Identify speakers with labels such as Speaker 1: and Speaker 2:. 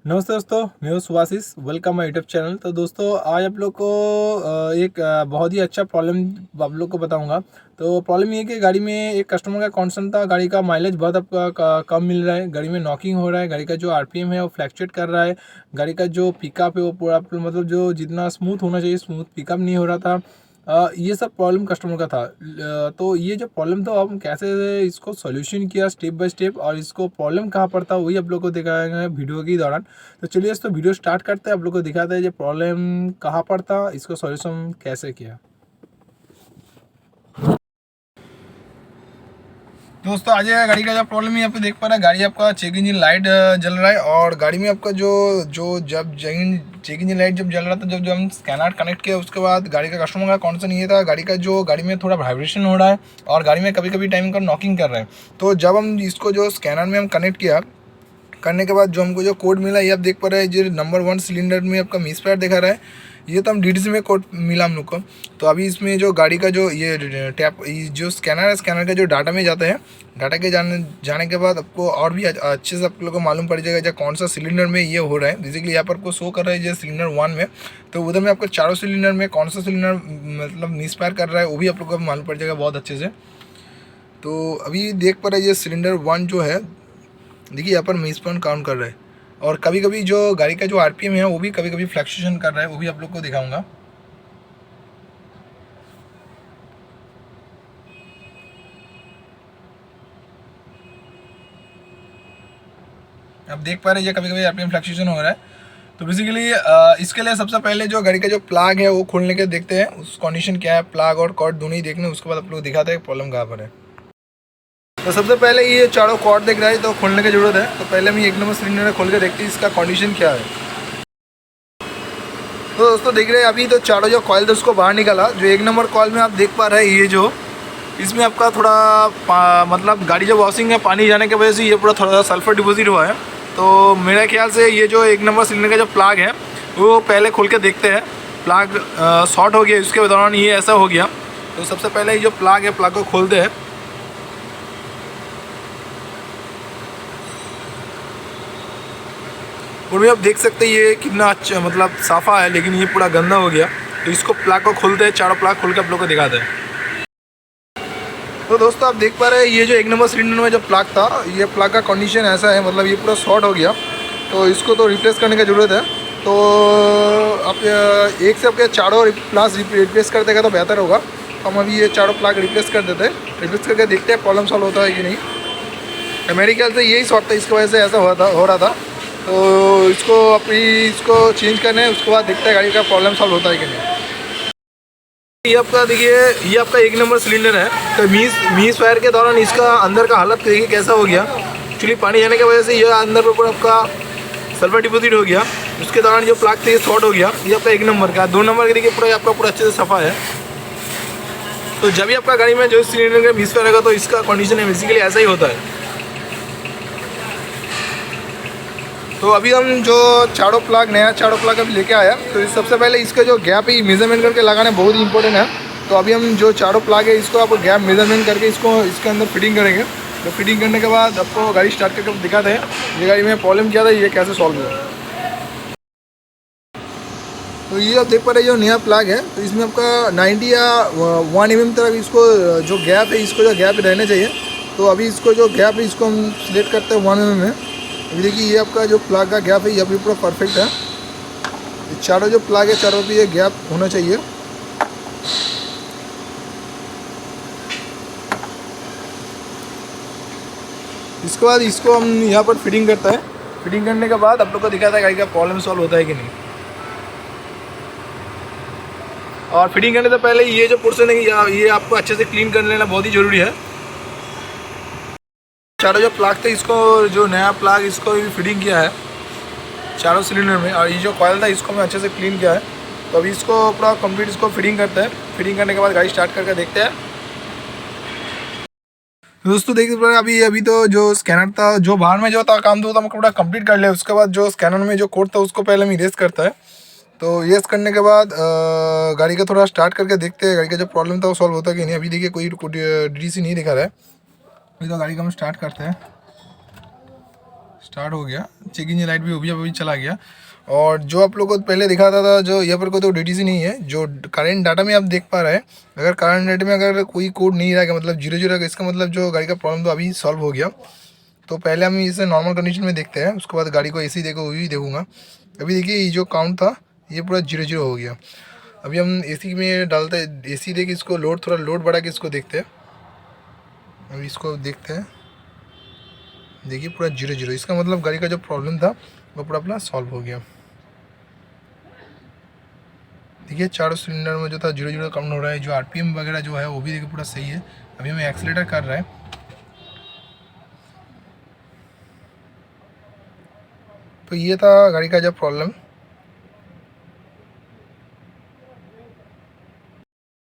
Speaker 1: नमस्ते दोस्तों, मैं हूं Subhashish. Welcome my YouTube channel. तो दोस्तों आज आप लोग को एक बहुत ही अच्छा प्रॉब्लम आप लोग को बताऊंगा। तो प्रॉब्लम ये है कि गाड़ी में एक कस्टमर का कॉन्सर्न था, गाड़ी का माइलेज बहुत आपका कम मिल रहा है, गाड़ी में नॉकिंग हो रहा है, गाड़ी का जो आरपीएम है वो फ्लैक्चुएट कर रहा है, गाड़ी का जो पिकअप है वो पूरा मतलब जो जितना स्मूथ होना चाहिए स्मूथ पिकअप नहीं हो रहा था। ये सब प्रॉब्लम कस्टमर का था। तो ये जो प्रॉब्लम था हम कैसे इसको सॉल्यूशन किया स्टेप बाय स्टेप, और इसको प्रॉब्लम कहाँ पर था वही आप लोग को दिखाएंगे वीडियो के दौरान। तो चलिए तो वीडियो स्टार्ट करते हैं, आप लोग को दिखाते हैं ये प्रॉब्लम कहाँ पर था, इसको सॉल्यूशन कैसे किया। दोस्तों आज गाड़ी का जो प्रॉब्लम है यहाँ पे देख पा रहे हैं, गाड़ी आपका चेक इंजन लाइट जल रहा है, और गाड़ी में आपका जो जो जब चेक इंजन लाइट जब जल रहा था, जब हम स्कैनर कनेक्ट किया उसके बाद गाड़ी का कस्टमर का कॉन्सर्न ये था, गाड़ी में थोड़ा वाइब्रेशन हो रहा है और गाड़ी में कभी कभी टाइम का नॉकिंग कर रहा है। तो जब हम इसको जो स्कैनर में हम कनेक्ट किया, करने के बाद जो हमको जो कोड मिला ये आप देख पा रहे हैं, जो नंबर 1 सिलेंडर में आपका मिसफायर दिखा रहा है। ये तो हम डीडीसी में कोड मिला हम लोग को। तो अभी इसमें जो गाड़ी का जो ये टैप जो स्कैनर है, स्कैनर का जो डाटा में जाता है, डाटा के जाने के बाद आपको और भी अच्छे से आप लोग को मालूम पड़ जाएगा कौन सा सिलेंडर में ये हो रहा है। बेसिकली यहाँ पर आपको शो कर रहा है जो सिलेंडर 1 में, तो उधर में आपको चारों सिलेंडर में कौन सा सिलेंडर मतलब मिसफायर कर रहा है वो भी आप लोग को मालूम पड़ जाएगा बहुत अच्छे से। तो अभी देख पा रहे हैं ये सिलेंडर 1 जो है, देखिए यहाँ पर मिस पॉइंट काउंट कर रहा है, और कभी कभी जो गाड़ी का जो आरपीएम है वो भी कभी कभी फ्लक्चुएशन कर रहा है, वो भी आप लोग को दिखाऊंगा। आप देख पा रहे हैं ये कभी कभी आरपीएम फ्लक्चुएशन हो रहा है। तो बेसिकली इसके लिए सबसे पहले जो गाड़ी का जो प्लग है वो खोलने के देखते हैं उस कंडीशन क्या है, प्लग और कॉर्ड दोनों ही देखने, उसके बाद आप लोग दिखाते हैं प्रॉब्लम कहाँ पर है। तो सबसे पहले ये चारों कॉर्ड देख रहा है तो खोलने की ज़रूरत है। तो पहले हम 1 नंबर सिलेंडर खोल के देखते हैं इसका कंडीशन क्या है। तो दोस्तों देख रहे हैं अभी तो चारों जो कॉयल थे उसको बाहर निकाला। जो 1 नंबर कॉयल में आप देख पा रहे हैं ये जो इसमें आपका थोड़ा मतलब गाड़ी जो वॉशिंग है पानी जाने की वजह से ये पूरा थोड़ा सा सल्फर डिपॉजिट हुआ है। तो मेरे ख्याल से ये जो 1 नंबर सिलेंडर का जो प्लग है वो पहले खोल के देखते हैं। प्लग शॉर्ट हो गया, इसके दौरान ये ऐसा हो गया। तो सबसे पहले ये जो प्लग है प्लग को खोलते हैं। और भी आप देख सकते हैं ये कितना अच्छा मतलब साफ़ा है, लेकिन ये पूरा गंदा हो गया। तो इसको प्लग को खोलते हैं, चारों प्लग खोल के आप लोग को दिखाते हैं। तो दोस्तों आप देख पा रहे हैं ये जो 1 नंबर सिलेंडर में जो प्लग था, ये प्लग का कंडीशन ऐसा है, मतलब ये पूरा शॉर्ट हो गया। तो इसको तो रिप्लेस करने की ज़रूरत है। तो आप एक से आपके चारों प्लग रिप्लेस कर देगा तो बेहतर होगा। हम अभी ये चारों प्लग रिप्लेस कर देते हैं, रिप्लेस करके देखते हैं प्रॉब्लम सॉल्व होता है कि नहीं। मेरे ख्याल से यही शॉर्ट था, इसकी वजह से ऐसा हो रहा था। तो इसको चेंज करने है, उसके बाद देखते हैं गाड़ी का प्रॉब्लम सॉल्व होता है कि नहीं। ये आपका देखिए ये आपका 1 नंबर सिलेंडर है। तो मीस फायर के दौरान इसका अंदर का हालत देखिए कैसा हो गया। एक्चुअली पानी जाने की वजह से ये अंदर पर पूरा आपका सल्फर डिपॉजिट हो गया। उसके दौरान जो प्लग थे ये शॉर्ट हो गया। ये आपका 1 नंबर का। 2 नंबर का देखिए पूरा आपका पूरा अच्छे से सफ़ा है। तो जब भी आपका गाड़ी में जो सिलेंडर का मिस फायर होगा तो इसका कंडीशन है बेसिकली ऐसा ही होता है। तो अभी हम जो नया चारों प्लग अभी लेके आया, तो सबसे पहले इसका जो गैप है मेज़रमेंट करके लगाना बहुत ही इंपॉर्टेंट है। तो अभी हम जो चारों प्लग है इसको आप गैप मेज़रमेंट करके इसको इसके अंदर फिटिंग करेंगे। तो फिटिंग करने के बाद आपको गाड़ी स्टार्ट करके दिखाते हैं ये गाड़ी में प्रॉब्लम क्या था, ये कैसे सॉल्व हुआ। तो ये आप देख पा रहे हैं जो नया प्लग है, तो इसमें आपका 90 या 1 mm तक इसको जो गैप है, इसको जो गैप रहना चाहिए। तो अभी इसको जो गैप है इसको हम सिलेक्ट करते हैं 1 mm में। अभी देखिए ये आपका जो प्लग का गैप है ये अभी पूरा परफेक्ट है। चारों जो प्लग है चारों पे ये गैप होना चाहिए। इसके बाद इसको हम यहाँ पर फिटिंग करते हैं। फिटिंग करने के बाद आप लोग को दिखाता है गाड़ी का प्रॉब्लम सॉल्व होता है कि नहीं। और फिटिंग करने से पहले ये जो पोर्शन है ये आपको अच्छे से क्लीन कर लेना बहुत ही ज़रूरी है। चारों जो प्लग थे इसको जो नया प्लग इसको भी फिटिंग किया है चारों सिलेंडर में, और ये जो कॉयल था इसको मैं अच्छे से क्लीन किया है। तो अभी इसको पूरा कंप्लीट इसको फिटिंग करते हैं। फिटिंग करने के बाद गाड़ी स्टार्ट करके देखते हैं। दोस्तों देखिए अभी तो जो स्कैनर था जो बाहर में जो था काम था मैं पूरा कंप्लीट कर लिया। उसके बाद जो स्कैनर में जो कोड था उसको पहले हम इरेज करता है। तो इरेज करने के बाद गाड़ी का थोड़ा स्टार्ट करके देखते हैं गाड़ी का जो प्रॉब्लम था वो सॉल्व होता है कि नहीं। अभी देखिए कोई डीडीसी नहीं दिखा रहा है। अभी तो गाड़ी का हम स्टार्ट करते हैं। स्टार्ट हो गया, चेक इंजन लाइट भी अभी चला गया। और जो आप लोगों को पहले दिखाता था, जो यहाँ पर कोई तो DTC नहीं है, जो करंट डाटा में आप देख पा रहे हैं, अगर करंट डाटा में अगर कोई कोड नहीं रहेगा, मतलब 0 रहेगा, इसका मतलब जो गाड़ी का प्रॉब्लम तो अभी सॉल्व हो गया। तो पहले हम इसे नॉर्मल कंडीशन में देखते हैं, उसके बाद गाड़ी को AC देखो वो भी देखूँगा। अभी देखिए ये जो काउंट था ये पूरा 0 हो गया। अभी हम AC में डालते हैं, AC दे के इसको थोड़ा लोड बढ़ा के इसको देखते हैं। अभी इसको देखते हैं, देखिए पूरा 0, इसका मतलब गाड़ी का जो प्रॉब्लम था वो पूरा अपना सॉल्व हो गया। देखिए चारों सिलेंडर में जो था 0 काउंट हो रहा है, जो RPM वगैरह जो है वो भी देखिए पूरा सही है। अभी हमें एक्सीलेटर कर रहा है, तो ये था गाड़ी का जो प्रॉब्लम।